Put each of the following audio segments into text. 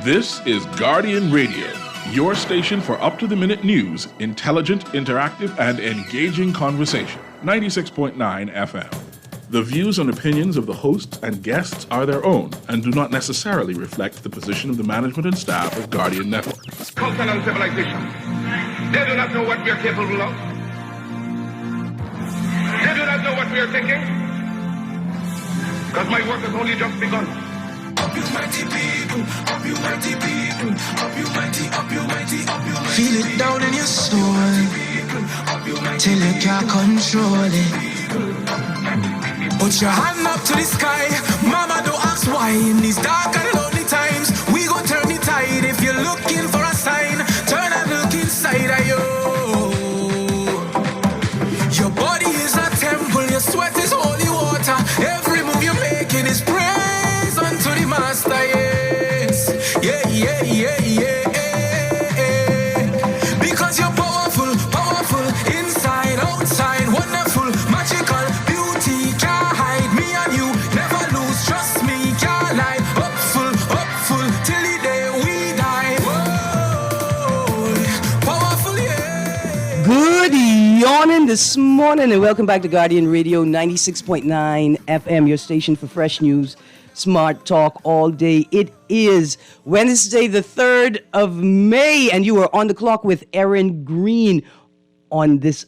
This is Guardian Radio, your station for up-to-the-minute news, intelligent, interactive, and engaging conversation. 96.9 FM. The views and opinions of the hosts and guests are their own and do not necessarily reflect the position of the management and staff of Guardian Network. Culture and civilization. They do not know what we are capable of. They do not know what we are thinking. Because my work has only just begun. Up you mighty people, up you mighty people, up you mighty, up you mighty, up you mighty. Feel it down in your soul, till you can't control it. Put your hand up to the sky, mama don't ask why. In these dark and lonely times, we gon' turn the tide. If you're looking for a sign, turn and look inside of you. Your body is a temple, your sweat is holy water. Every move you're making is praise unto the master, yes. Yeah, yeah, yeah, yeah, yeah. Because you're powerful, powerful, inside, outside, wonderful, magical, beauty, can't hide me and you, never lose, trust me, can't lie, hopeful, till the day we die. Whoa, powerful, yeah. Good morning this morning and welcome back to Guardian Radio 96.9 FM, your station for fresh news, smart talk all day. It is Wednesday, the 3rd of May, and you are on the clock with Erin Greene on this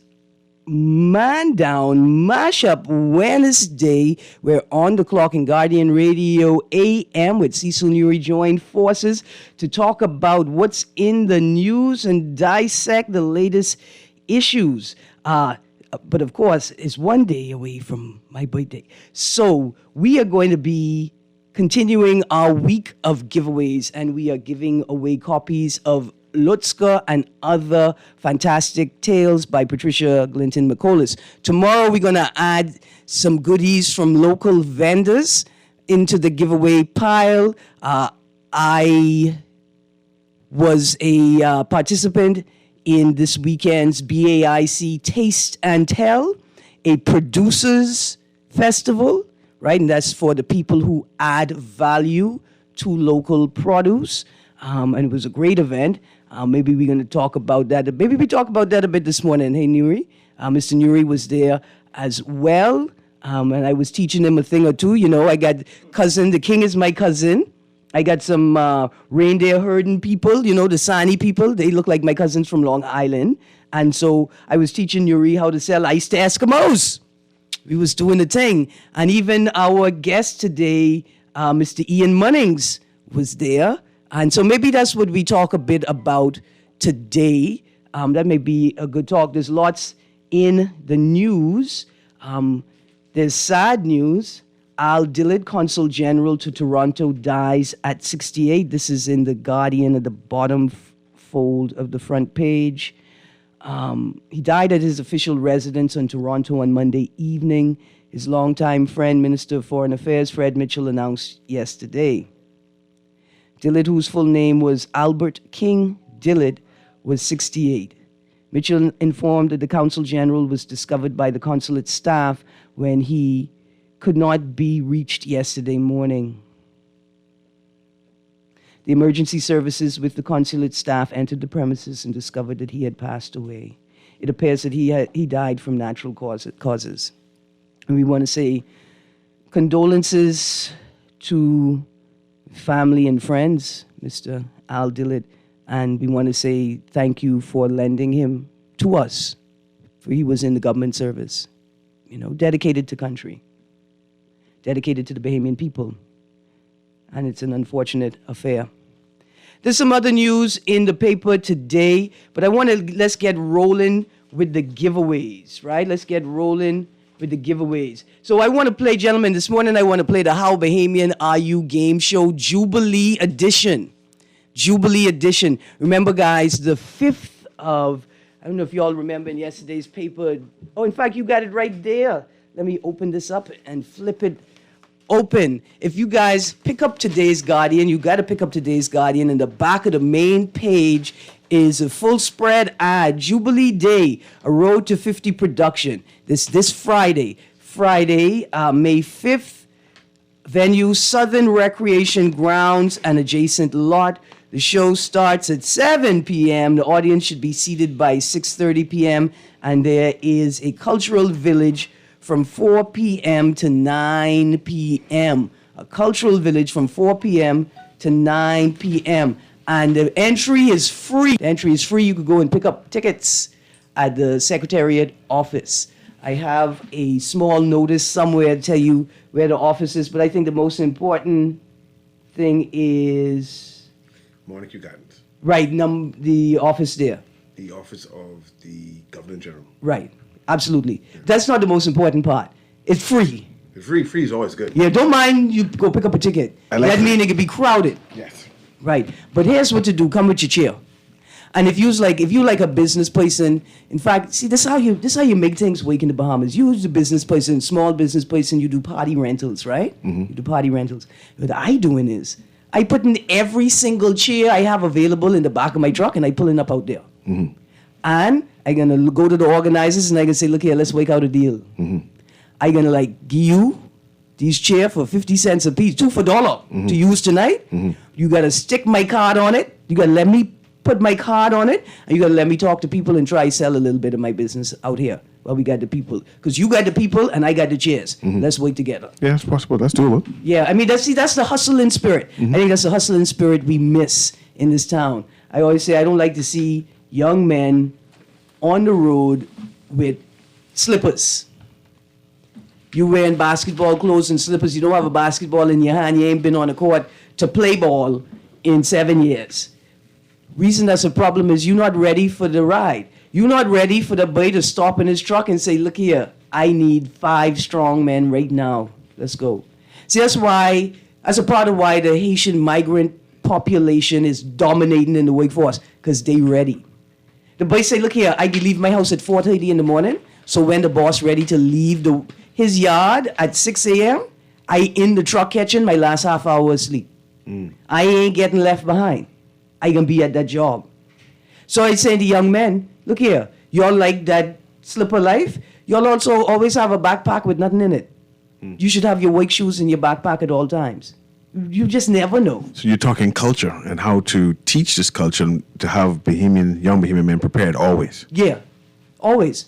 Man Down Mashup Wednesday. We're on the clock in Guardian Radio AM with Cecil Newry joined forces to talk about what's in the news and dissect the latest issues. But of course, it's one day away from my birthday. So we are going to be continuing our week of giveaways, and we are giving away copies of Lutzka and Other Fantastic Tales by Patricia Glinton McCollis. Tomorrow, we're going to add some goodies from local vendors into the giveaway pile. I was a participant in this weekend's BAIC Taste and Tell, a producers festival, right? And that's for the people who add value to local produce. And it was a great event. Maybe we're going to talk about that. Maybe we talk about that a bit this morning. Hey, Newry. Mr. Newry was there as well. And I was teaching him a thing or two. You know, I got cousin, the king is my cousin. I got some reindeer herding people, you know, the Sani people. They look like my cousins from Long Island. And so I was teaching Yuri how to sell ice to Eskimos. We was doing the thing. And even our guest today, Mr. Ian Munnings, was there. And so maybe that's what we talk a bit about today. That may be a good talk. There's lots in the news. There's sad news. Al Dillard, Consul General to Toronto, dies at 68. This is in The Guardian at the bottom fold of the front page. He died at his official residence in Toronto on Monday evening. His longtime friend, Minister of Foreign Affairs, Fred Mitchell, announced yesterday. Dillard, whose full name was Albert King Dillard, was 68. Mitchell informed that the Consul General was discovered by the consulate staff when he could not be reached yesterday morning. The emergency services with the consulate staff entered the premises and discovered that he had passed away. It appears that he died from natural causes. And we want to say condolences to family and friends, Mr. Al Dillard, and we want to say thank you for lending him to us, for he was in the government service, you know, dedicated to country, dedicated to the Bahamian people, and it's an unfortunate affair. There's some other news in the paper today, but let's get rolling with the giveaways, right? Let's get rolling with the giveaways. So I want to play, gentlemen, this morning I want to play the How Bahamian Are You game show, Jubilee Edition. Jubilee Edition. Remember, guys, the 5th of, I don't know if you all remember in yesterday's paper. Oh, in fact, you got it right there. Let me open this up and flip it open. If you guys pick up today's Guardian, you got to pick up today's Guardian. In the back of the main page is a full spread ad, Jubilee Day, a Road to 50 production. This Friday, May 5th, Venue, Southern Recreation Grounds and adjacent lot. The show starts at 7 p.m. The audience should be seated by 6:30 p.m. And there is a cultural village from 4 p.m. to 9 p.m. A cultural village from 4 p.m. to 9 p.m. And the entry is free. The entry is free. You could go and pick up tickets at the Secretariat office. I have a small notice somewhere to tell you where the office is, but I think the most important thing is Montague Gardens, right, the office there. the office of the Governor General. Right, absolutely. That's not the most important part. It's free. Free is always good. Yeah, don't mind you go pick up a ticket. I like That it. means it could be crowded. Yes. Right. But here's what to do. Come with your chair. And if you like a business person, in fact, see, this how you make things work in the Bahamas. You as a business person, small business person, you do party rentals, right? You do party rentals. What I doing is I put in every single chair I have available in the back of my truck and I pull it up out there. And I'm gonna go to the organizers and I can say, look here, let's work out a deal. I'm gonna give you these chairs for 50 cents a piece, 2 for $1 to use tonight. You gotta stick my card on it. You gotta let me put my card on it, and you gotta let me talk to people and try sell a little bit of my business out here. Well, we got the people, because you got the people and I got the chairs. Let's work together. Yeah, it's possible. That's doable. Yeah, I mean that's the hustling spirit. I think that's the hustling spirit we miss in this town. I always say I don't like to see young men on the road with slippers. You wearing basketball clothes and slippers. You don't have a basketball in your hand. You ain't been on the court to play ball in 7 years. Reason that's a problem is you're not ready for the ride. You're not ready for the boy to stop in his truck and say, look here, I need 5 strong men right now. Let's go. See, that's a part of why the Haitian migrant population is dominating in the workforce, because they ready. The boy say, look here, I can leave my house at 4:30 in the morning, so when the boss ready to leave his yard at 6 a.m., I in the truck catching my last half hour of sleep. I ain't getting left behind. I can be at that job. So I say to young men, look here, y'all like that slipper life? Y'all also always have a backpack with nothing in it. You should have your work shoes in your backpack at all times. You just never know. So you're talking culture and how to teach this culture to have young Bahamian men prepared always. Yeah, always.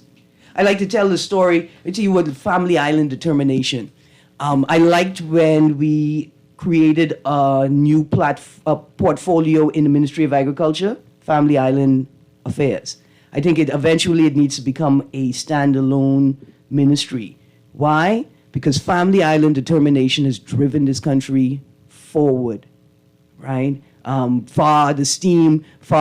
I like to tell the story. I tell you what, Family Island determination. I liked when we created a new portfolio in the Ministry of Agriculture, Family Island Affairs. I think eventually it needs to become a standalone ministry. Why? Because Family Island determination has driven this country forward, right? Far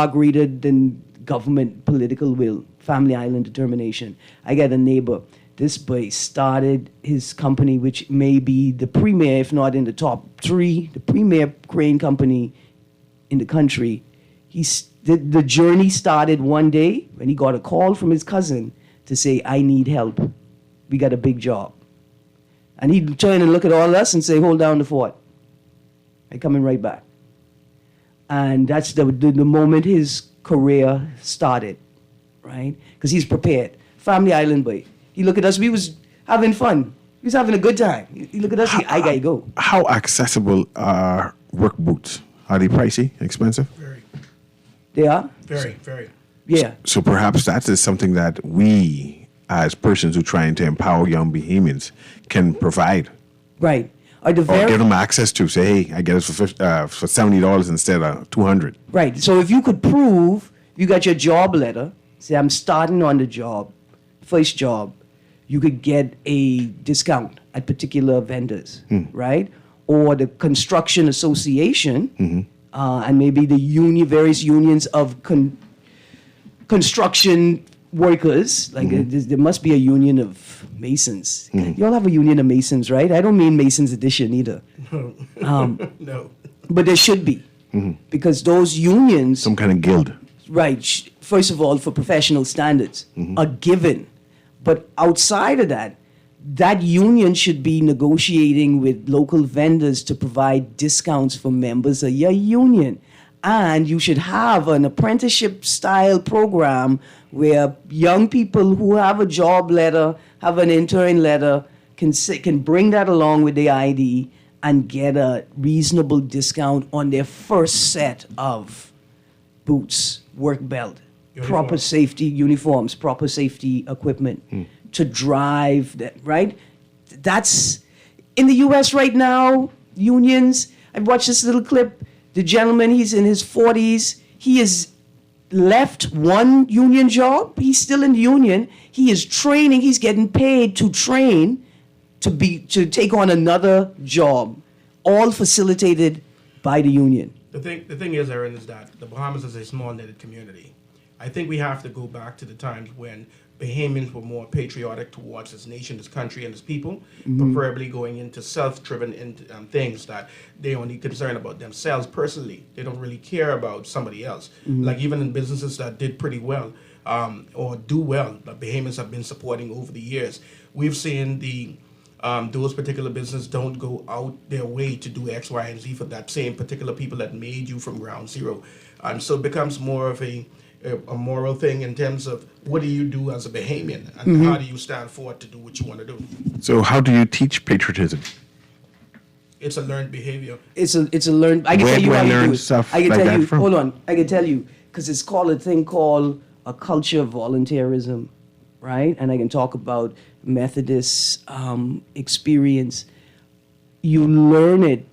greater than government political will. Family Island determination. I got a neighbor. This boy started his company, which may be the premier, if not in the top 3, the premier crane company in the country. The journey started one day when he got a call from his cousin to say, I need help. We got a big job. And he'd turn and look at all us and say, hold down the fort. I'm coming right back. And that's the moment his career started, right? Because he's prepared. Family Island boy. He look at us, we was having fun. He was having a good time. He look at us, I gotta go. How accessible are work boots? Are they pricey, expensive? Very. They are? Very. Yeah. So perhaps that is something that we, as persons who are trying to empower young Bahamians, can provide. Right. Or give them access to, say, hey, I get it for $70 instead of $200. Right. So if you could prove you got your job letter, say I'm starting on the job, first job, you could get a discount at particular vendors, right? Or the construction association, and maybe the various unions of construction workers. Like there must be a union of masons. You all have a union of masons, right? I don't mean Masons Edition either. No. But there should be, because those unions, Some kind of guild. right, first of all, for professional standards, are given. But outside of that, that union should be negotiating with local vendors to provide discounts for members of your union. And you should have an apprenticeship style program where young people who have a job letter, have an intern letter, can bring that along with their ID and get a reasonable discount on their first set of boots, work belt, proper safety uniforms, proper safety equipment to drive that, right? That's in the US right now, unions. I watched this little clip. The gentleman, he's in his 40s. He has left one union job. He's still in the union. He is training. He's getting paid to train to take on another job, all facilitated by the union. The thing is, Erin, is that the Bahamas is a small knitted community. I think we have to go back to the times when Bahamians were more patriotic towards this nation, this country, and its people, preferably going into self-driven things that they only concern about themselves personally. They don't really care about somebody else. Like even in businesses that did pretty well or do well, that Bahamians have been supporting over the years, we've seen those particular businesses don't go out their way to do X, Y, and Z for that same particular people that made you from ground zero. And so it becomes more of a moral thing in terms of what do you do as a Bahamian and how do you stand forward to do what you want to do. So how do you teach patriotism? It's a learned behavior. It's a learned. I can Where tell you do I how you learn do it. stuff I can like tell that you. from? Hold on. I can tell you because it's called a thing called a culture of volunteerism, right? And I can talk about Methodist experience. You learn it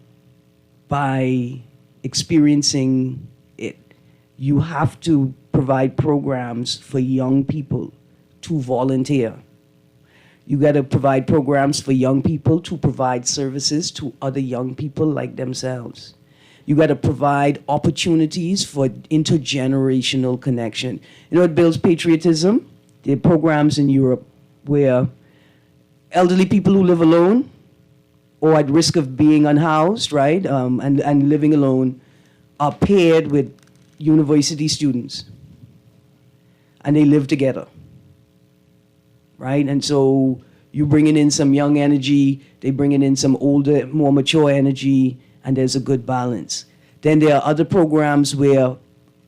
by experiencing it. You have to provide programs for young people to volunteer. You got to provide programs for young people to provide services to other young people like themselves. You got to provide opportunities for intergenerational connection. You know what builds patriotism? There are programs in Europe where elderly people who live alone or at risk of being unhoused, right, and living alone are paired with university students. And they live together, right? And so you bringing in some young energy, they bringing in some older, more mature energy, and there's a good balance. Then there are other programs where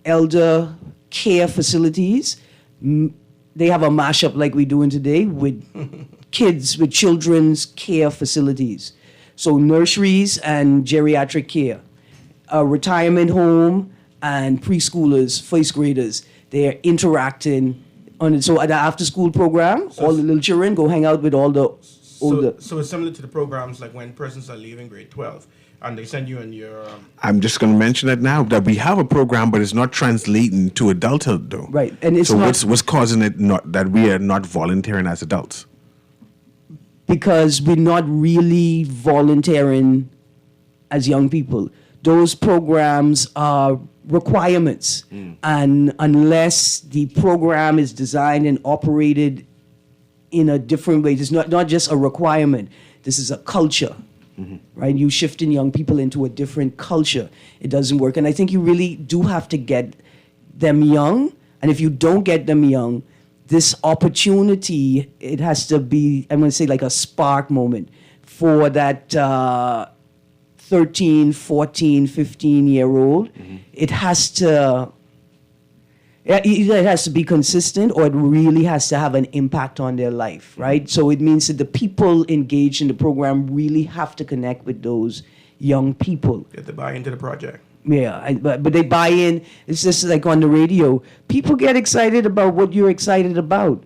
elder care facilities, they have a mashup like we're doing today with kids, with children's care facilities. So nurseries and geriatric care, a retirement home and preschoolers, first graders, they're interacting on it. So at the after school program, all the little children go hang out with all the older. So it's similar to the programs like when persons are leaving grade 12 and they send you in your... I'm just going to mention that now, that we have a program, but it's not translating to adulthood, though. Right, and it's so not... what's causing it not that we are not volunteering as adults? Because we're not really volunteering as young people. Those programs are requirements. And unless the program is designed and operated in a different way, it's not just a requirement, this is a culture. Right? You shifting young people into a different culture. It doesn't work. And I think you really do have to get them young. And if you don't get them young, this opportunity, it has to be, I'm going to say like a spark moment for that 13, 14, 15-year-old. It has to, either it has to be consistent or it really has to have an impact on their life, right? So it means that the people engaged in the program really have to connect with those young people. Get to buy into the project. Yeah, but they buy in. It's just like on the radio. People get excited about what you're excited about,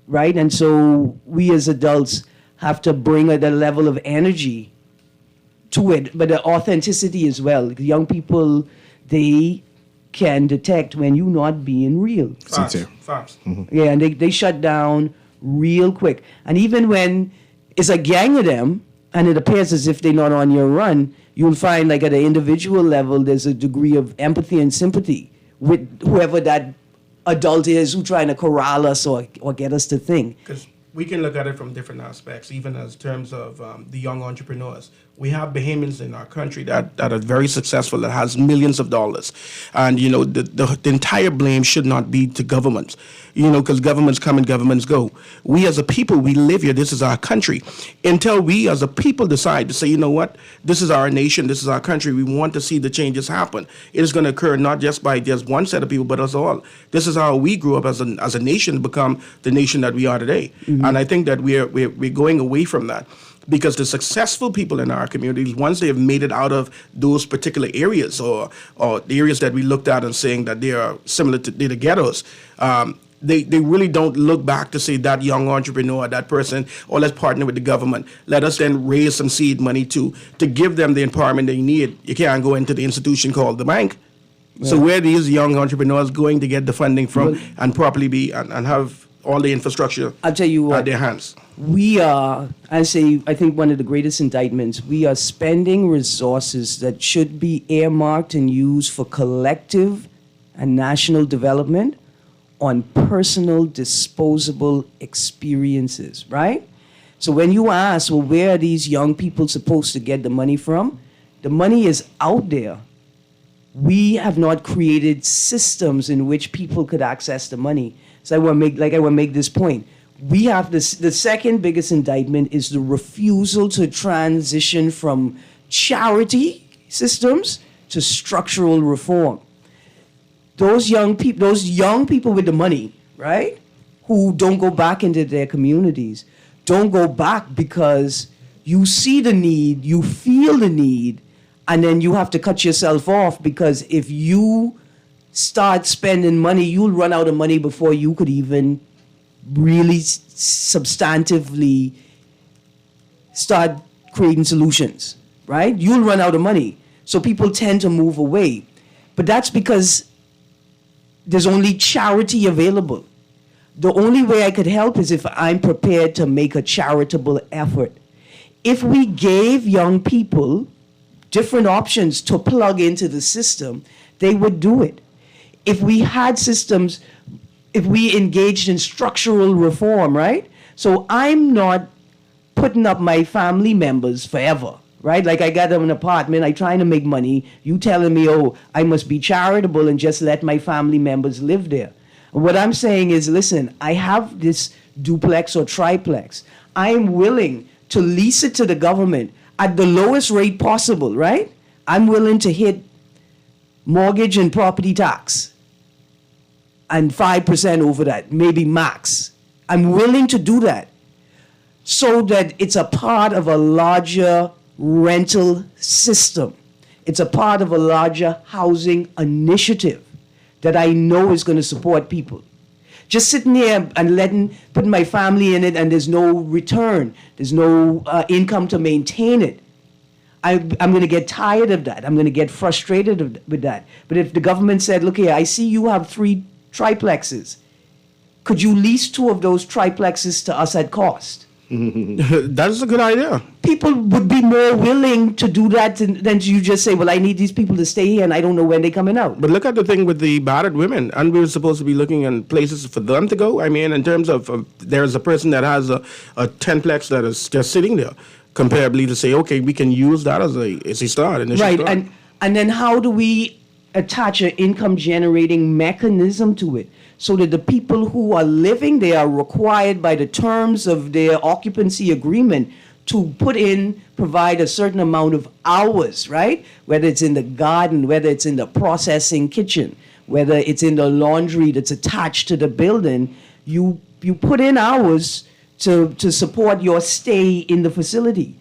right? And so we as adults have to bring a level of energy to it, but the authenticity as well. Young people, they can detect when you're not being real. Fast. Yeah, and they shut down real quick. And even when it's a gang of them, and it appears as if they're not on your run, you'll find like at an individual level, there's a degree of empathy and sympathy with whoever that adult is who's trying to corral us or get us to think. Because we can look at it from different aspects, even as terms of the young entrepreneurs. We have Bahamians in our country that are very successful, that has millions of dollars. And, you know, the entire blame should not be to governments, you know, because governments come and governments go. We as a people, we live here. This is our country. Until we as a people decide to say, you know what, this is our nation, this is our country, we want to see the changes happen. It is going to occur not just by just one set of people, but us all. This is how we grew up as a nation to become the nation that we are today. And I think that we're going away from that. because the successful people in our communities, once they have made it out of those particular areas or the areas that we looked at and saying that they are similar to the ghettos, they really don't look back to say that young entrepreneur, that person, or let's partner with the government. Let us then raise some seed money to give them the empowerment they need. You can't go into the institution called the bank. Yeah. So where are these young entrepreneurs going to get the funding from and properly be and have all the infrastructure I'll tell you what, at their hands? We are, I think one of the greatest indictments, we are spending resources that should be earmarked and used for collective and national development on personal disposable experiences, right? So when you ask, well, where are these young people supposed to get the money from? The money is out there. We have not created systems in which people could access the money. So I want to make this point. We have this, the second biggest indictment is the refusal to transition from charity systems to structural reform. Those young people with the money, right, who don't go back into their communities, don't go back because you see the need, you feel the need, and then you have to cut yourself off because if you start spending money, you'll run out of money before you could even really substantively start creating solutions, right? You'll run out of money. So people tend to move away. But that's because there's only charity available. The only way I could help is if I'm prepared to make a charitable effort. If we gave young people different options to plug into the system, they would do it. If we had systems, if we engaged in structural reform, right? So I'm not putting up my family members forever, right? Like I got them an apartment, I trying to make money. You telling me, oh, I must be charitable and just let my family members live there. What I'm saying is, listen, I have this duplex or triplex. I'm willing to lease it to the government at the lowest rate possible, right? I'm willing to hit mortgage and property tax and 5% over that, maybe max. I'm willing to do that so that it's a part of a larger rental system. It's a part of a larger housing initiative that I know is going to support people. Just sitting there and putting my family in it and there's no return, there's no income to maintain it. I'm going to get tired of that. I'm going to get frustrated with that. But if the government said, look here, I see you have 3 triplexes. Could you lease 2 of those triplexes to us at cost? That's a good idea. People would be more willing to do that than you just say, well, I need these people to stay here and I don't know when they're coming out. But look at the thing with the battered women. And we were supposed to be looking at places for them to go. I mean, in terms of there's a person that has a 10plex that is just sitting there, comparably to say, okay, we can use that as a start. Right, and then how do we attach an income generating mechanism to it so that the people who are living there are required by the terms of their occupancy agreement to provide a certain amount of hours, right? Whether it's in the garden, whether it's in the processing kitchen, whether it's in the laundry that's attached to the building, you put in hours to support your stay in the facility,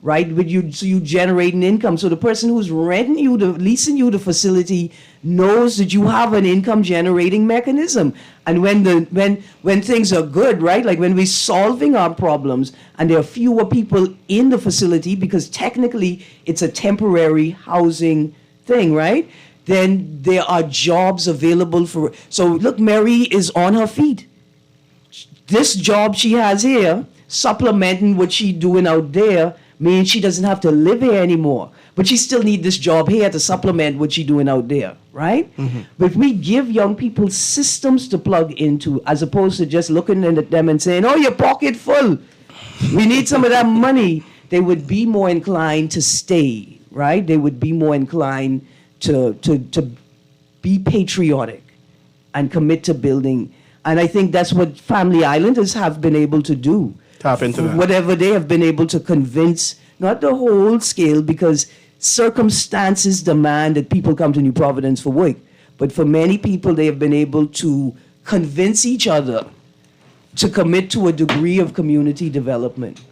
right? So you generate an income. So the person who's leasing you the facility knows that you have an income generating mechanism. And when things are good, right? Like when we're solving our problems and there are fewer people in the facility because technically it's a temporary housing thing, right? Then there are jobs available so look, Mary is on her feet. This job she has here, supplementing what she's doing out there, means she doesn't have to live here anymore. But she still needs this job here to supplement what she's doing out there, right? Mm-hmm. But if we give young people systems to plug into, as opposed to just looking at them and saying, oh, your pocket full, we need some of that money, they would be more inclined to stay, right? They would be more inclined to be patriotic and commit to building. And I think that's what Family Islanders have been able to do. Tap into that. Whatever they have been able to convince, not the whole scale, because circumstances demand that people come to New Providence for work. But for many people, they have been able to convince each other to commit to a degree of community development.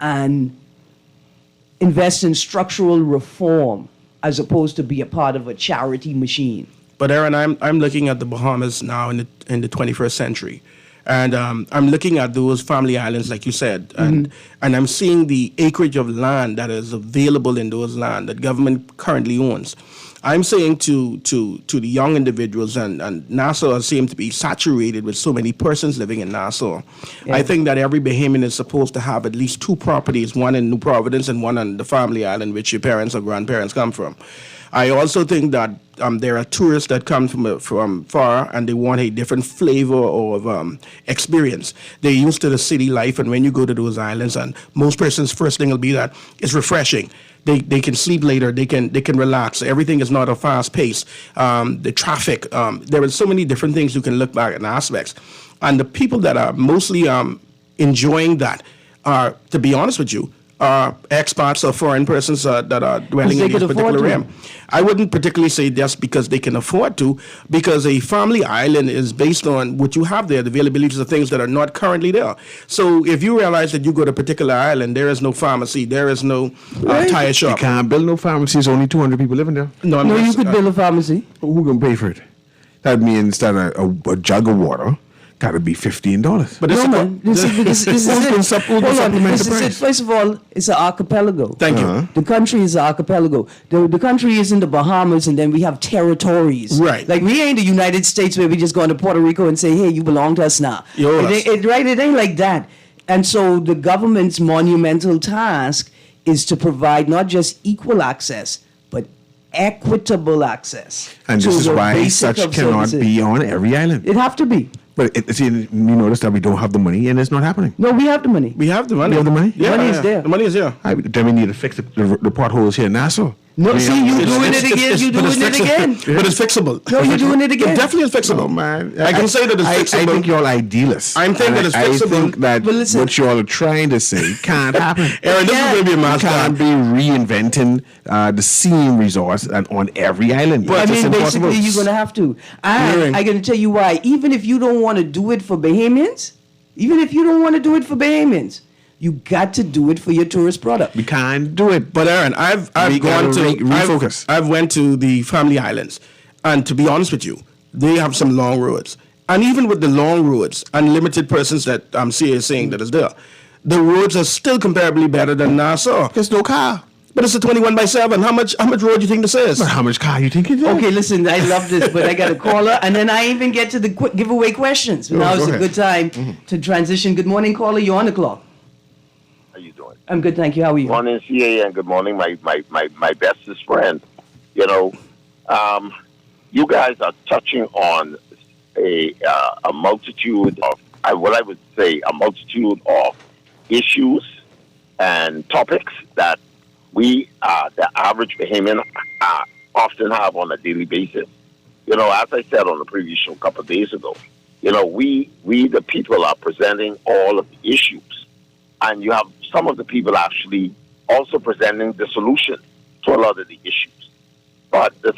and invest in structural reform as opposed to be a part of a charity machine. But Erin, I'm looking at the Bahamas now in the 21st century, and I'm looking at those family islands, like you said, and I'm seeing the acreage of land that is available in those land that government currently owns. I'm saying to the young individuals, and Nassau seems to be saturated with so many persons living in Nassau. Yeah. I think that every Bahamian is supposed to have at least 2 properties, one in New Providence and one on the family island, which your parents or grandparents come from. I also think that there are tourists that come from far and they want a different flavor of experience. They're used to the city life, and when you go to those islands, and most persons' first thing will be that it's refreshing. They can sleep later. They can relax. Everything is not a fast pace. The traffic. There are so many different things you can look back at aspects, and the people that are mostly enjoying that are, to be honest with you, expats or foreign persons that are dwelling in this particular realm. I wouldn't particularly say just because they can afford to, because a family island is based on what you have there, the availabilities of things that are not currently there. So if you realize that you go to a particular island, there is no pharmacy, there is no tire You shop. can't build no pharmacy. There's only 200 people living there. No, No, you could build a pharmacy. Who gonna pay for it? That means that a jug of water got to be $15. But No, man. This is it. Hold on. This is it. First of all, it's an archipelago. Thank you. The country is an archipelago. The country is in the Bahamas, and then we have territories. Right. Like, we ain't the United States where we just go into Puerto Rico and say, hey, you belong to us now. You owe us. It ain't like that. And so the government's monumental task is to provide not just equal access, but equitable access. And to this is the why basic such of cannot services. be on every island. It have to be. But see, you notice that we don't have the money, and it's not happening. No, we have the money. We have the money. We have the money? Yeah, Money is there. The money is there. Then we need to fix the potholes here in Nassau. No, We see, have- you it's- doing it's- it again. You doing it again. But it's fixable. No, you're doing it again. It definitely is fixable. Oh, man. I can say that it's fixable. I think you're idealists. I'm thinking And it's I fixable. think that But listen. what you're trying to say can't happen. Erin, this is going to be a You master. can't be reinventing the same resource and on every island. I It's just mean, impossible. basically, you're going to have to. And Hearing. I'm going to tell you why. Even if you don't want to do it for Bahamians, you got to do it for your tourist product. We can't do it. But Erin, I've We gone gotta to refocus. I've went to the family islands, and to be honest with you, they have some long roads. And even with the long roads and limited persons that I'm saying that is there, the roads are still comparably better than Nassau. There's no car. But it's a 21/7. How much road do you think this is? But how much car you think it is? Okay, listen, I love this, but I got a caller, and then I even get to the quick giveaway questions. Now go is a ahead. good time to transition. Good morning, caller. You're on the clock. How you doing? I'm good, thank you. How are you? Good morning, CA, and good morning, my bestest friend. You know, you guys are touching on a multitude of, what I would say, a multitude of issues and topics that we, the average Bahamian, often have on a daily basis. You know, as I said on the previous show a couple of days ago, you know, we the people are presenting all of the issues, and you have some of the people actually also presenting the solution to a lot of the issues. But the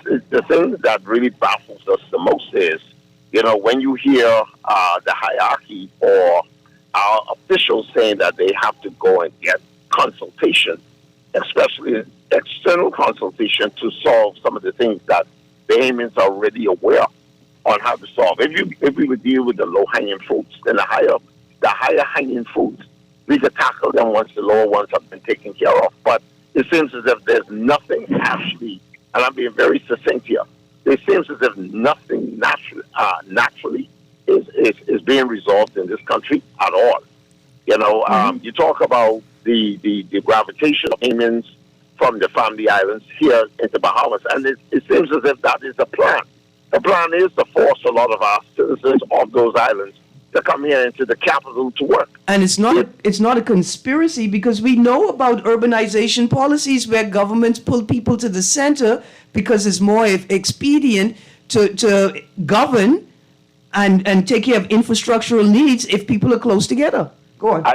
thing that really baffles us the most is, you know, when you hear the hierarchy or our officials saying that they have to go and get consultation, especially external consultation, to solve some of the things that Bahamians are already aware on how to solve. If we would deal with the low-hanging fruits, then the higher hanging fruits, we could tackle them once the lower ones have been taken care of. But it seems as if there's nothing actually, and I'm being very succinct here, it seems as if nothing naturally is being resolved in this country at all. You know, you talk about the gravitation of Bahamians from the family islands here into Bahamas, and it seems as if that is the plan. The plan is to force a lot of our citizens of those islands to come here into the capital to work. And it's not a conspiracy, because we know about urbanization policies where governments pull people to the center because it's more expedient to govern and take care of infrastructural needs if people are close together. Go on.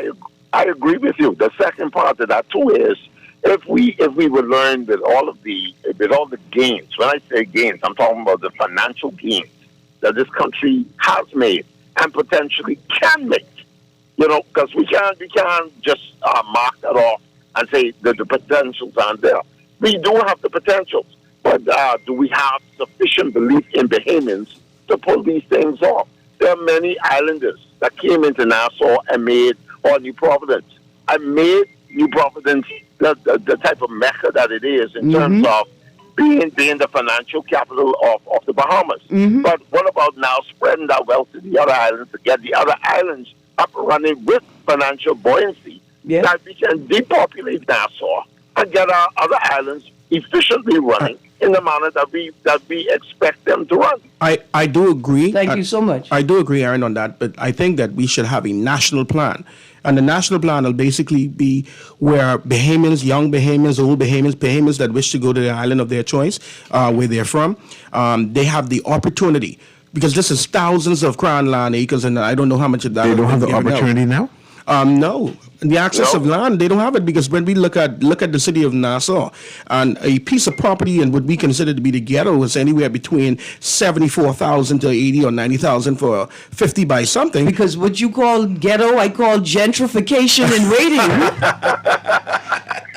I agree with you. The second part of that too is, if we would learn with all the gains, when I say gains, I'm talking about the financial gains that this country has made and potentially can make. Because we can't just mark that off and say that the potentials aren't there. We do have the potentials, but do we have sufficient belief in Bahamians to pull these things off? There are many islanders that came into Nassau and made, or New Providence, and made New Providence the type of mecca that it is in terms of being the financial capital of the Bahamas. But what about now spreading that wealth to the other islands to get the other islands up and running with financial buoyancy, that we can depopulate Nassau and get our other islands efficiently running in the manner that we expect them to run. I do agree. Thank you so much. I do agree, Aaron, on that, but I think that we should have a national plan. And the national plan will basically be where Bahamians, young Bahamians, old Bahamians that wish to go to the island of their choice, where they're from, they have the opportunity. Because this is thousands of crown land acres, and I don't know how much of that. They don't have the opportunity now? No. The access of land, they don't have it, because when we look at the city of Nassau, and a piece of property in what we consider to be the ghetto is anywhere between 74,000 to 80 or 90,000 for 50 by something. Because what you call ghetto, I call gentrification in radio.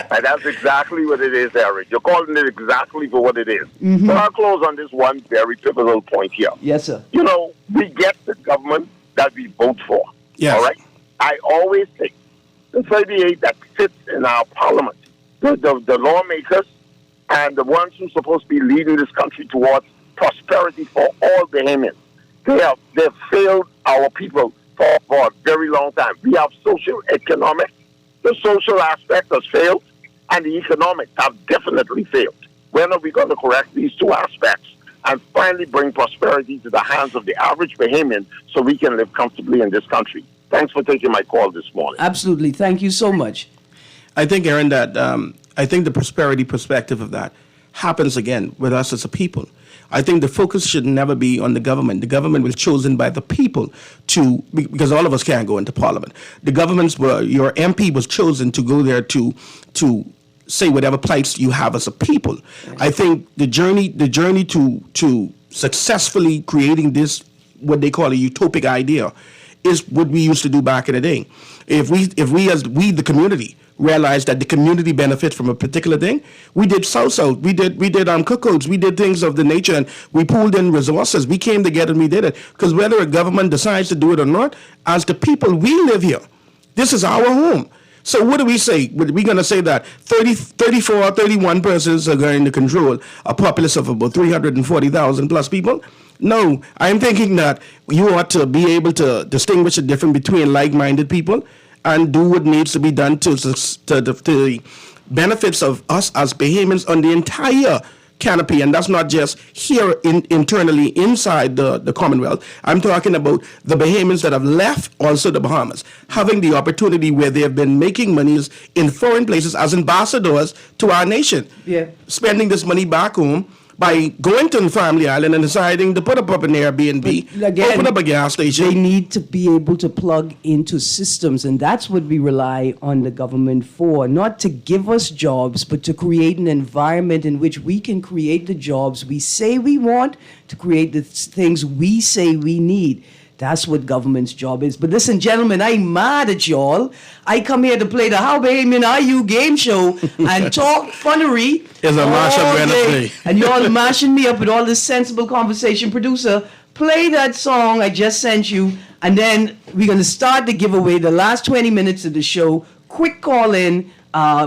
And that's exactly what it is, Eric. You're calling it exactly for what it is. So I'll close on this one very pivotal point here. Yes, sir. We get the government that we vote for. Yes. All right? I always think the 38 that sits in our parliament, the lawmakers and the ones who are supposed to be leading this country towards prosperity for all Bahamians, they've failed our people for a very long time. We have social, economic. The social aspect has failed, and the economics have definitely failed. When are we going to correct these two aspects and finally bring prosperity to the hands of the average Bahamian so we can live comfortably in this country? Thanks for taking my call this morning. Absolutely. Thank you so much. I think, Aaron, that I think the prosperity perspective of that happens again with us as a people. I think the focus should never be on the government. The government was chosen by the people because all of us can't go into parliament. The your MP was chosen to go there to say whatever plights you have as a people. Yes. I think the journey to successfully creating this, what they call a utopic idea, is what we used to do back in the day. If we the community, realized that the community benefits from a particular thing, we did South, we did cookouts, we did things of the nature, and we pooled in resources. We came together and we did it. Because whether a government decides to do it or not, as the people, we live here. This is our home. So what do we say? We're going to say that 31 persons are going to control a populace of about 340,000 plus people? No, I'm thinking that you ought to be able to distinguish the difference between like-minded people and do what needs to be done to the benefits of us as Bahamians on the entire canopy. And that's not just here internally inside the Commonwealth. I'm talking about the Bahamians that have left also the Bahamas, having the opportunity where they have been making monies in foreign places as ambassadors to our nation, spending this money back home by going to the family island and deciding to put up an Airbnb, again, open up a gas station. They need to be able to plug into systems, and that's what we rely on the government for, not to give us jobs, but to create an environment in which we can create the jobs we say we want, to create the things we say we need. That's what government's job is. But listen, gentlemen, I ain't mad at y'all. I come here to play the How Bahamian Are You game show and talk funnery. It's a mash-up day. And y'all mashing me up with all this sensible conversation. Producer, play that song I just sent you, and then we're going to start the giveaway, the last 20 minutes of the show. Quick call in.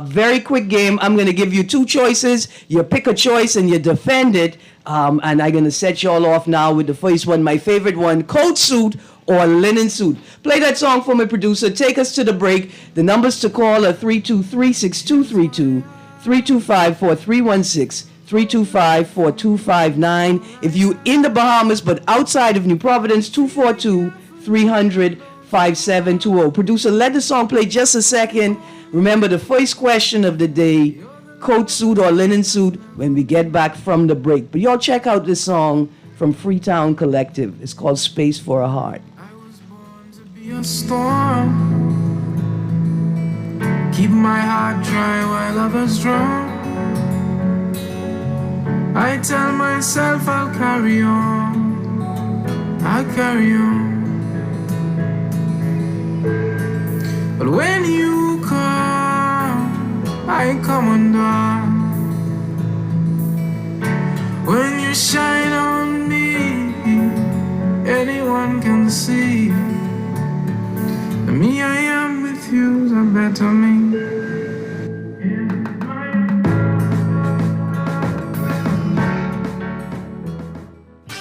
Very quick game. I'm going to give you two choices. You pick a choice and you defend it. And I'm going to set y'all off now with the first one, my favorite one, coat suit or linen suit. Play that song for my producer. Take us to the break. The numbers to call are 323-6232, 325-4316, 325-4259. If you in the Bahamas but outside of New Providence, 242-300-5720. Producer, let the song play just a second. Remember, the first question of the day, coat suit or linen suit, when we get back from the break. But y'all check out this song from Freetown Collective. It's called Space for a Heart. I was born to be a storm. Keep my heart dry while others drown. I tell myself I'll carry on. I'll carry on.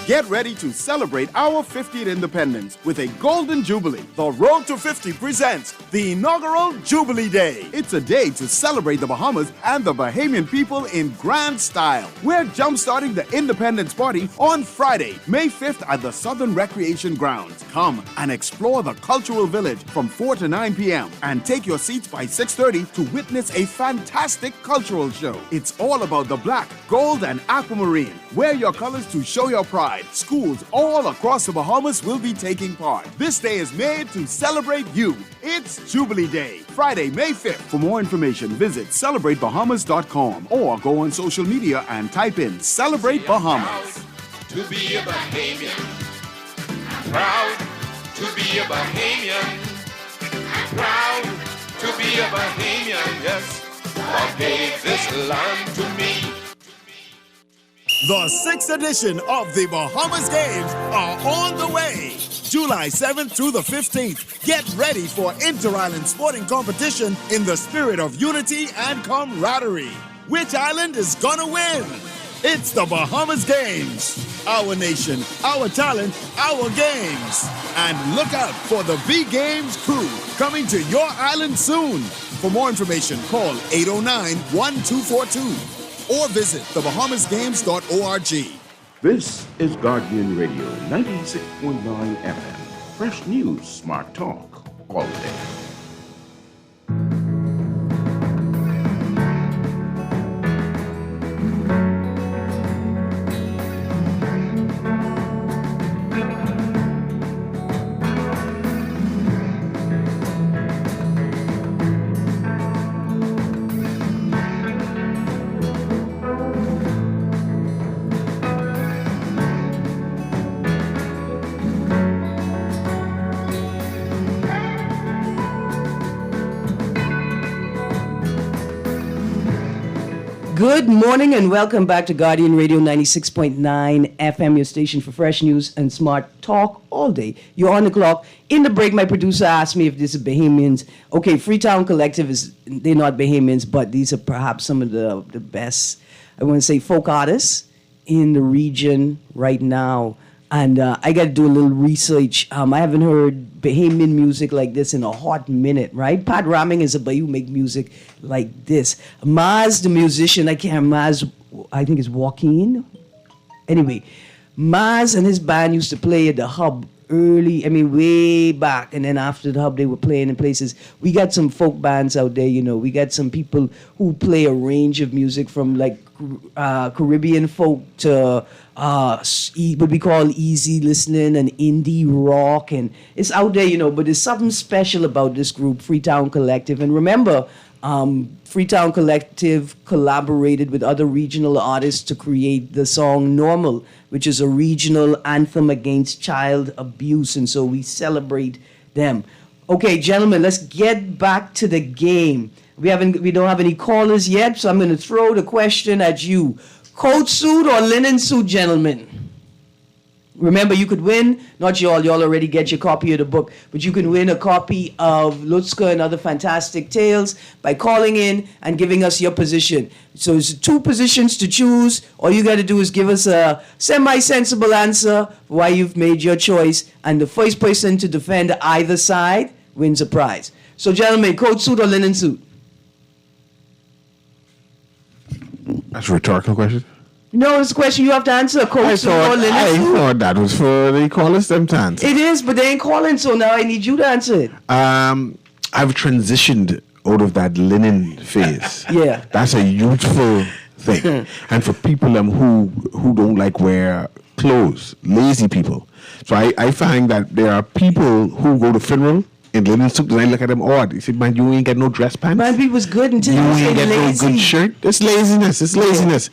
Get ready to celebrate our 50th independence with a golden jubilee. The Road to 50 presents the inaugural Jubilee Day. It's a day to celebrate the Bahamas and the Bahamian people in grand style. We're jump-starting the Independence Party on Friday, May 5th at the Southern Recreation Grounds. Come and explore the cultural village from 4 to 9 p.m. and take your seats by 6:30 to witness a fantastic cultural show. It's all about the black, gold, and aquamarine. Wear your colors to show your pride. Schools all across the Bahamas will be taking part. This day is made to celebrate you. It's Jubilee Day, Friday, May 5th. For more information, visit celebratebahamas.com or go on social media and type in Celebrate Bahamas. To be a Bahamian, proud to be a Bahamian, proud to be a Bahamian, yes, God gave this land to me. The 6th edition of the Bahamas Games are on the way. July 7th through the 15th. Get ready for inter-island sporting competition in the spirit of unity and camaraderie. Which island is gonna win? It's the Bahamas Games. Our nation, our talent, our games. And look out for the B-Games crew coming to your island soon. For more information, call 809-1242 or visit thebahamasgames.org. This is Guardian Radio 96.9 FM. Fresh news, smart talk, all day. Good morning and welcome back to Guardian Radio 96.9 FM, your station for fresh news and smart talk all day. You're on the clock. In the break, my producer asked me if this is Bahamians. Okay, Freetown Collective they're not Bahamians, but these are perhaps some of the best, I want to say, folk artists in the region right now. And I got to do a little research. I haven't heard Bahamian music like this in a hot minute, right? Pat Raming is a Bayou make music like this. Maz, the musician, I think it's Joaquin. Anyway, Maz and his band used to play at the Hub way back. And then after the Hub, they were playing in places. We got some folk bands out there, you know. We got some people who play a range of music from like Caribbean folk to what we call easy listening and indie rock, and it's out there, you know. But there's something special about this group, Freetown Collective. And remember, Freetown Collective collaborated with other regional artists to create the song Normal, which is a regional anthem against child abuse, and so we celebrate them. Okay, gentlemen, let's get back to the game. We don't have any callers yet, so I'm going to throw the question at you. Coat suit or linen suit, gentlemen? Remember, you could win, not y'all already get your copy of the book, but you can win a copy of Lutzka and Other Fantastic Tales by calling in and giving us your position. So there's 2 positions to choose. All you got to do is give us a semi-sensible answer why you've made your choice, and the first person to defend either side wins a prize. So, gentlemen, coat suit or linen suit? That's a rhetorical question. No, it's a question you have to answer. Coat suit or linen I suit? thought that was for the callers them to answer. It is, but they ain't calling, so now I need you to answer it. I've transitioned out of that linen phase. Yeah. That's a youthful thing. And for people who don't like wear clothes, lazy people. So I find that there are people who go to funeral in linen suit, and I look at them odd. You say, man, you ain't got no dress pants. Man, people's good until you you ain't say got lazy. no good shirt. It's laziness. It's laziness.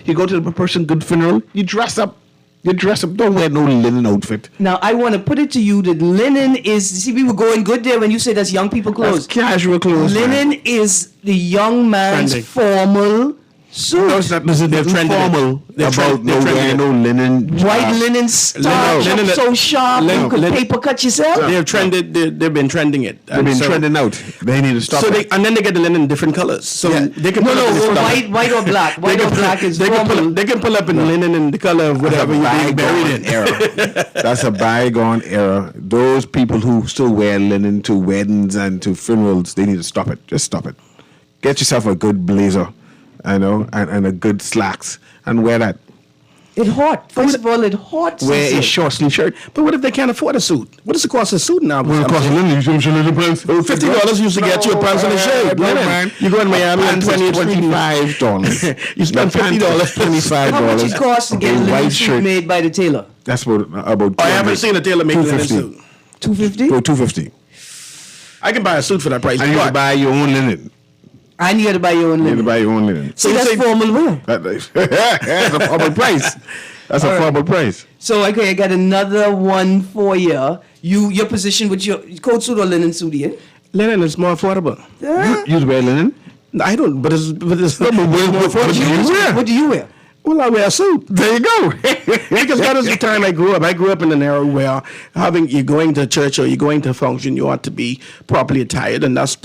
You go to the person good funeral, you dress up. Don't wear no linen outfit. Now, I want to put it to you that linen is, see, people going good there when you say that's young people clothes. That's casual clothes. Linen is the young man's Trendy. formal suit. No, it's not. This is They've nothing trended it. formal They've about trend- no they've trended wearing it. no linen. White linen starch, linen- so sharp linen- you could linen- paper cut yourself. They've trended. They've been trending it. They've been trending out. They need to stop So it. and then they get the linen in different colors. So they can No, pull up in no, this color. white or black. White or black is they can pull formal. up, they can pull up in linen in the color of whatever you're being buried in. era. That's a bygone era. Those people who still wear linen to weddings and to funerals, they need to stop it. Just stop it. Get yourself a good blazer, and a good slacks, and wear that. It hot. First of all, it hot. Wear a short sleeve shirt. But what if they can't afford a suit? What does it cost a suit now? Well, it costs linen. You see linen price? $50 used to get you a pants and a shirt. No, Linen. man. You go in Miami and $25. You spend $50. $25. How much it costs to get a white linen suit shirt. made by the tailor? That's about. I haven't seen a tailor make a linen suit. $250. Go $250. I can buy a suit for that price. And you have to But buy your own linen. And you got to buy your own You have to linen. buy your own linen. See, you that's say- formal wear. That's a formal price. That's a formal price. So, okay, I got another one for you. Your position with your coat suit or linen suit, Ian? linen is more affordable. You wear linen? I don't, but it's What do you wear? What do you wear? well, I wear a suit. There you go. Because that is the time I grew up. I grew up in an era where you're going to church or you're going to a function, you ought to be properly attired, and that's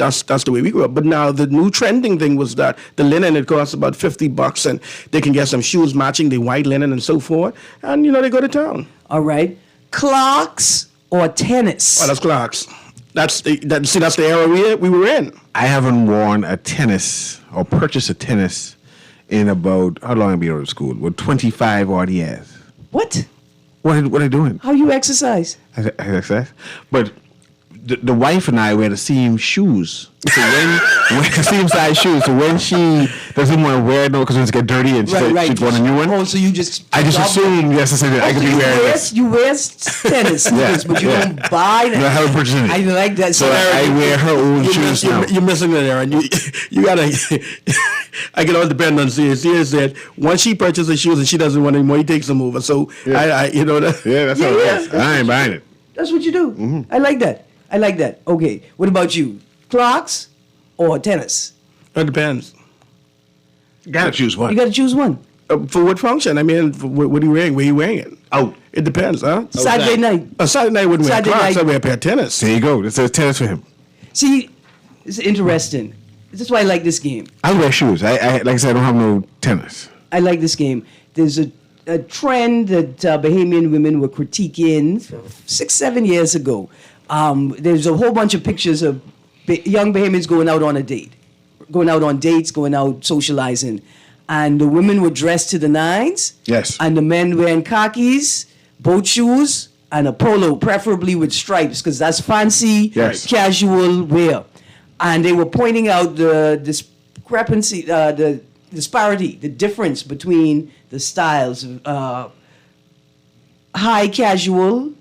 the way we grew up. But now the new trending thing was that the linen, it costs about $50, and they can get some shoes matching the white linen and so forth, and they go to town. All right. Clocks or tennis? Oh, that's Clark's. That's the era we were in. I haven't worn a tennis or purchased a tennis in about, how long have I been out of school? Well, 25 odd years. What? What are they doing? How you exercise? I exercise. But the wife and I wear the same shoes. So when same size shoes. So when she doesn't want to wear no, because it's get dirty and she'd want a new one. Oh, so you just... I just assume necessarily I could be wearing this. You wear tennis sneakers, but you don't buy them. No, I haven't purchased any. I like that. So I wear her own shoes now. You're missing it, Aaron. You gotta. I can all depend on Sia. Sia said once she purchases shoes and she doesn't want anymore, he takes them over. So that. Yeah, that's how it is. I ain't buying it. That's what you do. Mm-hmm. I like that. Okay. What about you? Clocks or tennis? It depends. Gotta choose one. You got to choose one. For what function? I mean, what are you wearing? Where are you wearing it? Out. It depends, huh? Saturday night. Saturday night I wouldn't wear Saturday Clarks. night. I'd wear a pair of tennis. There you go. It's a tennis for him. See, it's interesting. This is why I like this game. I wear shoes. I like I said, I don't have no tennis. I like this game. There's a trend that Bahamian women were critiquing 6-7 years ago. There's a whole bunch of pictures of young Bahamians going out on a date, going out on dates, going out socializing. And the women were dressed to the nines. Yes. And the men wearing khakis, boat shoes, and a polo, preferably with stripes, because that's fancy, Yes. casual wear. And they were pointing out the discrepancy, the disparity, the difference between the styles. High casual,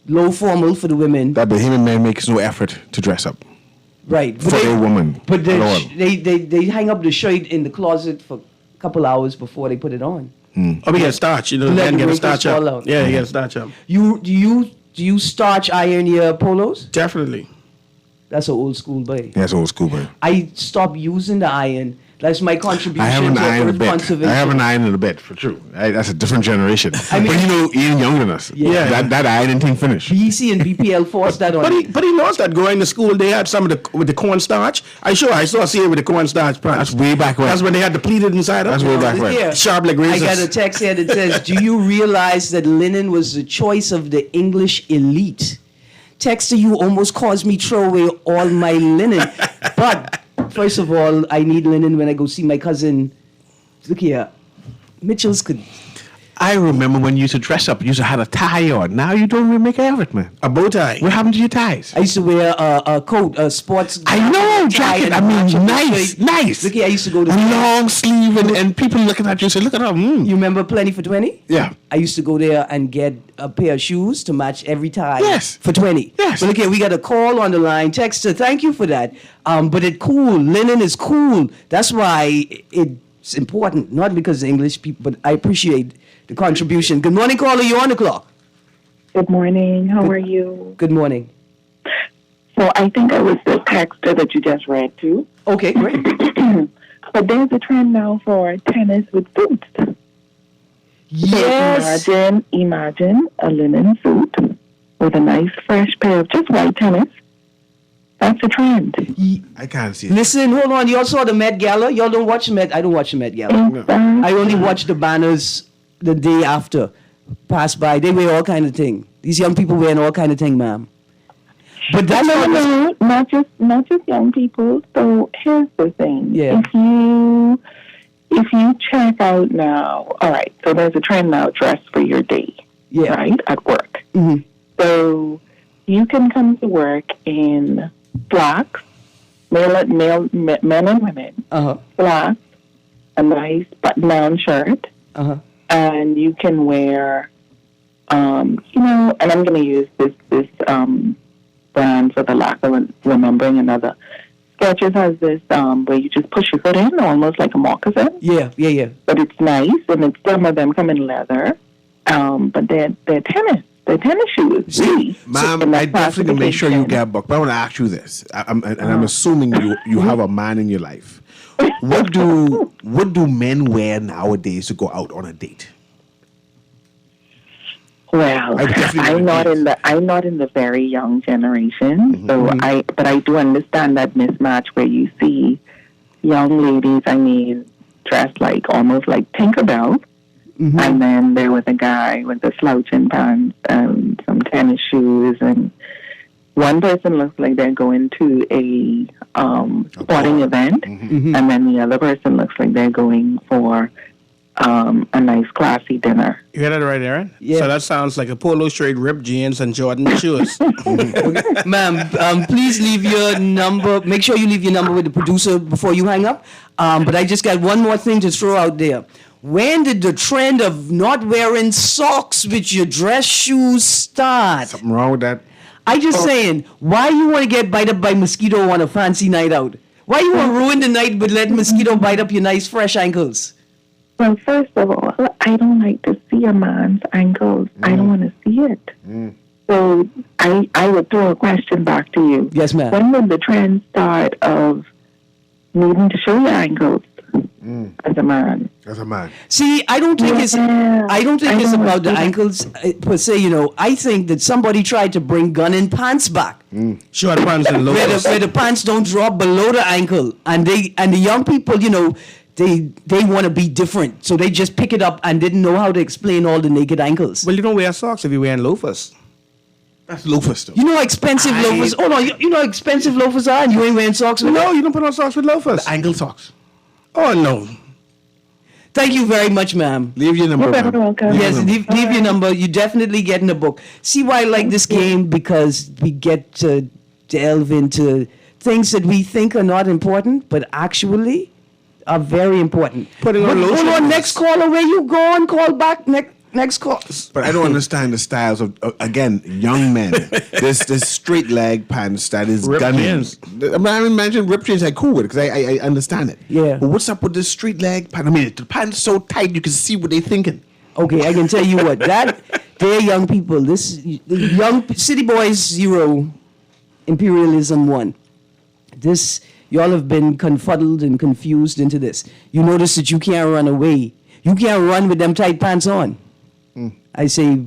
low formal for the women. That Bahamian man makes no effort to dress up. Right. For a woman. But at all. they hang up the shirt in the closet for a couple hours before they put it on. Oh, we get starch. The Let men the get a wrinkles starch fall up. out. Yeah, you get a starch up. Do you starch iron your polos? Definitely. That's an old school buddy. That's old school, man. I stopped using the iron. That's my contribution I haven't to ironed a earth bit. conservation. I haven't ironed in a bit, for true. That's a different generation. I mean- but Ian younger than us. Yeah. That ironing thing finished. BC and BPL forced that on But me. he knows that going to school they had some of with the cornstarch. I saw Sia with the cornstarch pants. That's way back when. That's when they had the pleated inside. That's way back when. Yeah. Sharp like I razors. got a text here that says, "Do you realize that linen was the choice of the English elite?" Text to you almost caused me throw away all my linen. But first of all, I need linen when I go see my cousin. Look here, Mitchell's could. I remember when you used to dress up, you used to have a tie on. Now you don't even make a of it, man. A bow tie. What happened to your ties? I used to wear a coat, a sports. I know, tie jacket. and I a mean, matching nice, shirt. nice. Look here, I used to go to. A long sleeve and people looking at you and say, look at her. You remember Plenty for 20? Yeah. I used to go there and get a pair of shoes to match every tie. Yes. For 20. Yes. But look here, we got a call on the line. Texter, thank you for that. But it's cool. Linen is cool. That's why it's important. Not because the English people, but I appreciate the contribution. Good morning, caller. You're on the clock. Good morning. How are you? Good morning. So I think I was the texter that you just read to. Okay, great. But there's a trend now for tennis with suits. Yes. So imagine a linen suit with a nice fresh pair of just white tennis. That's a trend. I can't see it. Listen, hold on. Y'all saw the Met Gala? Y'all don't watch the Met? I don't watch the Met Gala. Exactly. I only watch the banners the day after. Pass by. They wear all kind of thing. These young people wearing all kind of thing, ma'am. But that's No, not just young people. So here's the thing. Yeah. If you check out now, all right. So there's a trend now: dress for your day. Yeah. Right at work. Mm-hmm. So you can come to work in slacks, men and women. Slacks, a nice button-down shirt, and you can wear, and I'm going to use this brand for the lack of remembering another. Skechers has this where you just push your foot in, almost like a moccasin. Yeah. But it's nice, and some of them come in leather. But they're tennis. They're tennis shoes. Really. Ma'am, I definitely make sure you get a book. But I want to ask you this, I'm assuming you have a man in your life. What do men wear nowadays to go out on a date? Well, I'm not in the very young generation, but I do understand that mismatch where you see young ladies, dressed almost like Tinkerbell, and then there was a guy with the slouching pants and some tennis shoes, and one person looks like they're going to a sporting event, and then the other person looks like they're going for a nice classy dinner. You hear that right, Erin? Yeah. So that sounds like a polo shirt, ripped jeans, and Jordan shoes. Ma'am, please leave your number. Make sure you leave your number with the producer before you hang up. But I just got one more thing to throw out there. When did the trend of not wearing socks with your dress shoes start? Something wrong with that? I just saying, why you want to get bite up by mosquito on a fancy night out? Why you want to ruin the night with letting mosquito bite up your nice fresh ankles? Well, first of all, I don't like to see a man's ankles. I don't want to see it. So I would throw a question back to you. Yes, ma'am. When did the trend start of needing to show your ankles as a man? As a man. See, I don't think it's about the ankles per se. I think that somebody tried to bring gun in pants back. Short pants and loafers. Where the pants don't drop below the ankle, and the young people, they want to be different, so they just pick it up and didn't know how to explain all the naked ankles. Well, you don't wear socks if you're wearing loafers. That's loafers, though. You know how expensive loafers. Hold on, you know how expensive loafers are, and you ain't wearing socks with No, you don't put on socks with loafers. The ankle socks. Oh, no. Thank you very much, ma'am. Leave your number, You're very ma'am. welcome. Yes, leave your number. You definitely get in the book. See why I like this game? Because we get to delve into things that we think are not important, but actually are very important. Putting on lotion. Hold on, next caller, where you going? Call back. Next call. But I don't understand the styles of again, young men. This straight leg pants that is Ripped gunning. jeans. I imagine ripped jeans I cool with because I understand it. Yeah. But what's up with this straight leg pant? I mean, the pants so tight you can see what they thinking. Okay, I can tell you what. They're young people. This young City Boys 0, Imperialism 1. Y'all have been confuddled and confused into this. You notice that you can't run away. You can't run with them tight pants on. I say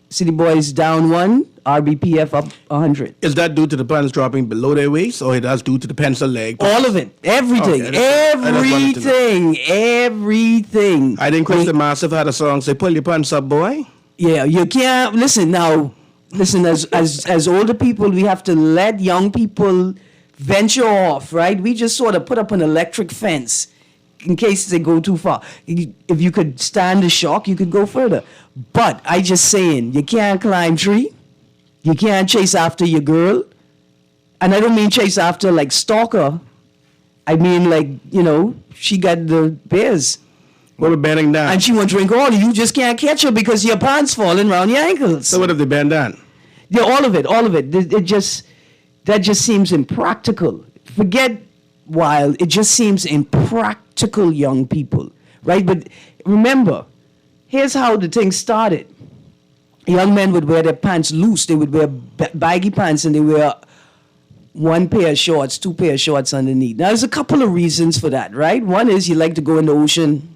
City Boys down 1, RBPF up 100. Is that due to the pants dropping below their waist, or it has due to the pencil leg? All of it. Everything. Okay, Everything. I didn't Christian Massive had a song say, "Pull your pants up, boy." Yeah, you can't. Listen, as older people, we have to let young people venture off, right? We just sort of put up an electric fence in case they go too far. If you could stand the shock, you could go further. But I just saying, you can't climb tree. You can't chase after your girl. And I don't mean chase after like stalker. I mean like, she got the bears. What about bending down? And she want to drink all. You just can't catch her because your pants falling around your ankles. So what if they bend down? Yeah, all of it. That just seems impractical. Forget wild. It just seems impractical, young people, right? But remember, here's how the thing started. Young men would wear their pants loose. They would wear baggy pants, and they wear one pair of shorts, two pair of shorts underneath. Now, there's a couple of reasons for that, right? One is you like to go in the ocean.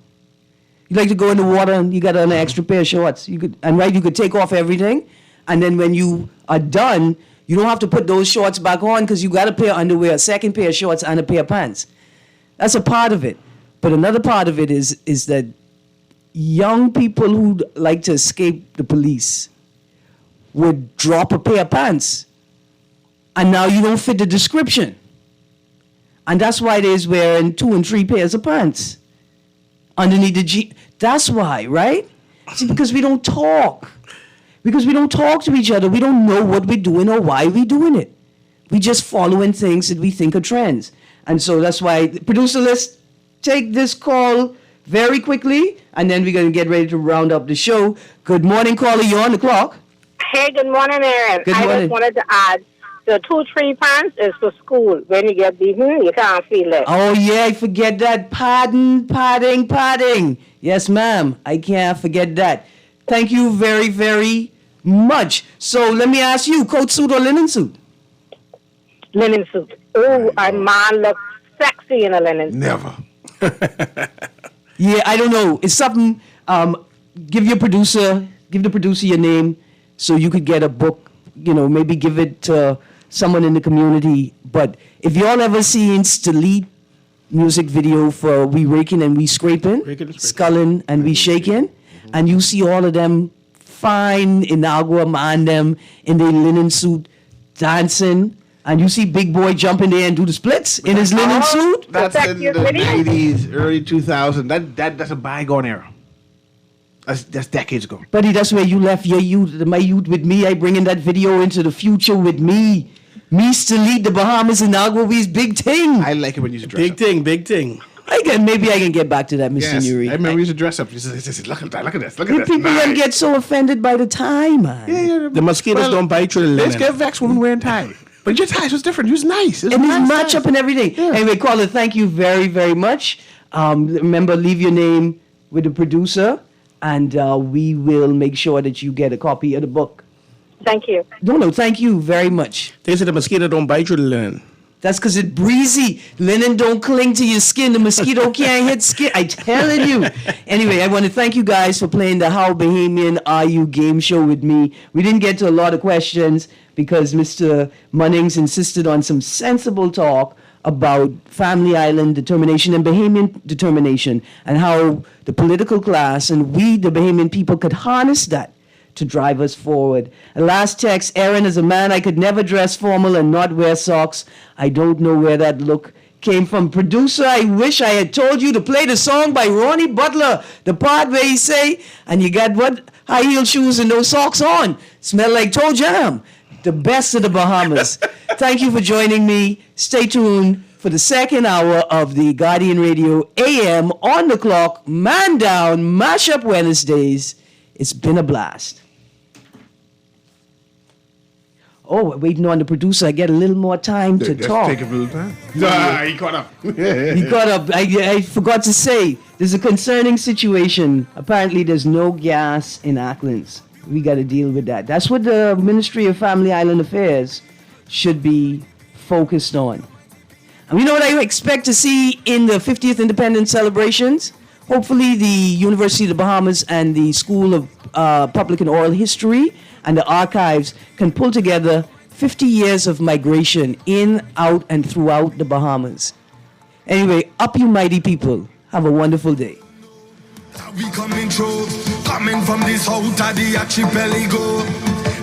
You like to go in the water and you got an extra pair of shorts. You could take off everything. And then when you are done, you don't have to put those shorts back on because you got a pair of underwear, a second pair of shorts, and a pair of pants. That's a part of it. But another part of it is that young people who like to escape the police would drop a pair of pants. And now you don't fit the description. And that's why they's wearing 2 and 3 pairs of pants underneath the jeans. That's why, right? See, because we don't talk. Because we don't talk to each other. We don't know what we're doing or why we're doing it. We just following things that we think are trends. And so that's why, producer, let's take this call very quickly, and then we're going to get ready to round up the show. Good morning, caller. You're on the clock. Hey, good morning, Erin. Good morning. I just wanted to add, the 2-3 pants is for school. When you get beaten, you can't feel it. Oh, yeah, I forget that. Padding. Yes, ma'am. I can't forget that. Thank you very, very much. So let me ask you, coat suit or linen suit? Linen suit. Oh, a man looks sexy in a linen suit. Never. Yeah, I don't know. It's something, give the producer your name so you could get a book, maybe give it to someone in the community. But if y'all ever seen Stalit music video for We Raking and We Scraping, Sculling and We Shaking, and you see all of them fine Inagua man them in their linen suit dancing, and you see Big Boy jump in there and do the splits in his linen suit. That's in the 90s, early 2000s. That's a bygone era. That's decades ago. Buddy, that's where you left your youth, my youth with me. I bringing that video into the future with me. Me still lead the Bahamas and Agwawee's big thing. I like it when you dress up. Big thing. Maybe I can get back to that, Mr. Nuri. I remember we used to dress up. Look at this. Look at this. People don't get so offended by the tie, man. Yeah. The mosquitoes don't bite through the linen. Let's get vexed women wearing tie. But your ties was different. It was nice. And his match up and everything. Yeah. Anyway, caller, thank you very, very much. Remember, leave your name with the producer, and we will make sure that you get a copy of the book. Thank you. No, thank you very much. They said the mosquito don't bite through the linen. That's because it's breezy. Linen don't cling to your skin. The mosquito can't hit skin. I telling you. Anyway, I want to thank you guys for playing the How Bahamian Are You game show with me. We didn't get to a lot of questions because Mr. Munnings insisted on some sensible talk about Family Island determination and Bahamian determination, and how the political class and we, the Bahamian people, could harness that to drive us forward. And last text, Erin, as a man, I could never dress formal and not wear socks. I don't know where that look came from. Producer, I wish I had told you to play the song by Ronnie Butler, the part where he say, and you got what? High heel shoes and no socks on. Smell like toe jam. The best of the Bahamas. Thank you for joining me. Stay tuned for the second hour of the Guardian Radio AM on the clock, man down, mashup Wednesdays. It's been a blast. Oh, waiting on the producer. I get a little more time to talk. Take a little time. He caught up. He caught up. I forgot to say, there's a concerning situation. Apparently, there's no gas in Acklands. We got to deal with that. That's what the Ministry of Family Island Affairs should be focused on. And you know what I expect to see in the 50th Independence celebrations? Hopefully, the University of the Bahamas and the School of Public and Oral History and the archives can pull together 50 years of migration in, out, and throughout the Bahamas. Anyway, up you mighty people. Have a wonderful day. We coming through, coming from this out of the archipelago.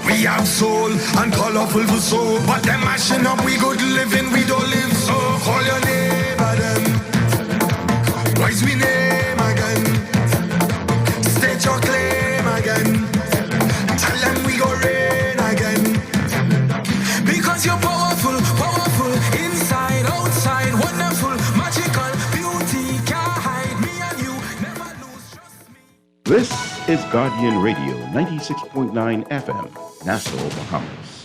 We have soul and colorful for soul, but them mashing up we good living, we don't live so. Call your neighbor them, rise we name again, state your claim again, tell them we go rain again, because you're powerful, inside, outside, wonderful, magical, beauty can't hide, me and you never lose, trust me. This is Guardian Radio 96.9 FM, Nassau, Bahamas.